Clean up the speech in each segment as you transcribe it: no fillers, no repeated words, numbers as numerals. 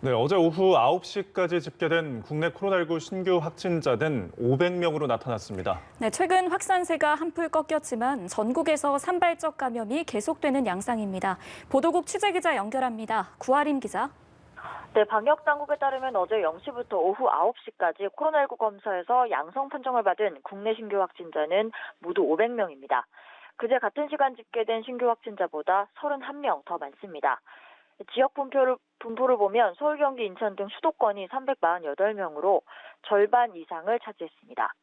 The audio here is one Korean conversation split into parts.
네, 어제 오후 9시까지 집계된 국내 코로나19 신규 확진자는 500명으로 나타났습니다. 네, 최근 확산세가 한풀 꺾였지만 전국에서 산발적 감염이 계속되는 양상입니다. 보도국 취재기자 연결합니다. 구아림 기자. 네, 방역 당국에 따르면 어제 0시부터 오후 9시까지 코로나19 검사에서 양성 판정을 받은 국내 신규 확진자는 모두 500명입니다. 그제 같은 시간 집계된 신규 확진자보다 31명 더 많습니다. 지역 분포를 보면 서울, 경기, 인천 등 수도권이 348명으로 절반 이상을 차지했습니다.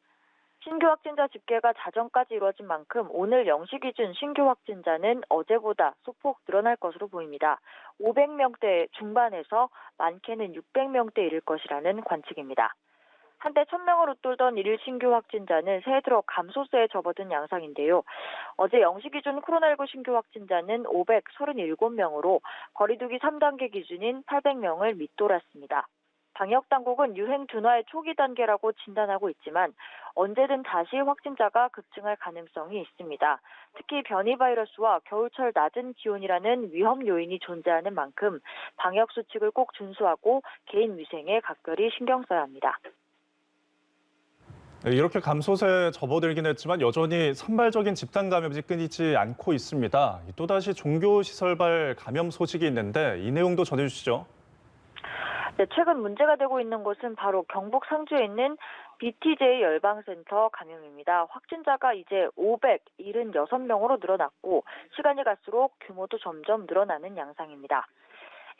신규 확진자 집계가 자정까지 이루어진 만큼 오늘 0시 기준 신규 확진자는 어제보다 소폭 늘어날 것으로 보입니다. 500명대 중반에서 많게는 600명대 이를 것이라는 관측입니다. 한때 1000명을 웃돌던 일일 신규 확진자는 새해 들어 감소세에 접어든 양상인데요. 어제 0시 기준 코로나19 신규 확진자는 537명으로 거리두기 3단계 기준인 800명을 밑돌았습니다. 방역당국은 유행 둔화의 초기 단계라고 진단하고 있지만 언제든 다시 확진자가 급증할 가능성이 있습니다. 특히 변이 바이러스와 겨울철 낮은 기온이라는 위험 요인이 존재하는 만큼 방역 수칙을 꼭 준수하고 개인 위생에 각별히 신경 써야 합니다. 네, 이렇게 감소세에 접어들긴 했지만 여전히 산발적인 집단 감염이 끊이지 않고 있습니다. 또다시 종교시설발 감염 소식이 있는데 이 내용도 전해주시죠. 네, 최근 문제가 되고 있는 곳은 바로 경북 상주에 있는 BTJ 열방센터 감염입니다. 확진자가 이제 576명으로 늘어났고 시간이 갈수록 규모도 점점 늘어나는 양상입니다.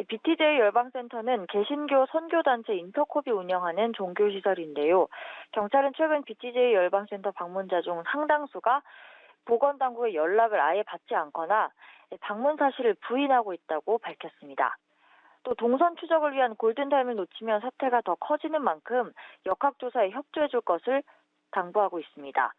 BTJ 열방센터는 개신교 선교단체 인터콥이 운영하는 종교시설인데요. 경찰은 최근 BTJ 열방센터 방문자 중 상당수가 보건당국의 연락을 아예 받지 않거나 방문 사실을 부인하고 있다고 밝혔습니다. 또 동선 추적을 위한 골든타임을 놓치면 사태가 더 커지는 만큼 역학조사에 협조해 줄 것을 당부하고 있습니다.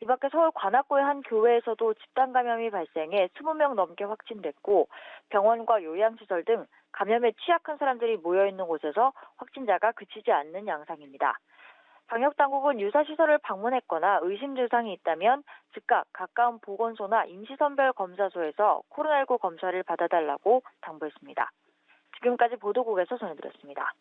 이 밖에 서울 관악구의 한 교회에서도 집단 감염이 발생해 20명 넘게 확진됐고 병원과 요양시설 등 감염에 취약한 사람들이 모여있는 곳에서 확진자가 그치지 않는 양상입니다. 방역당국은 유사시설을 방문했거나 의심 증상이 있다면 즉각 가까운 보건소나 임시선별검사소에서 코로나19 검사를 받아달라고 당부했습니다. 지금까지 보도국에서 전해드렸습니다.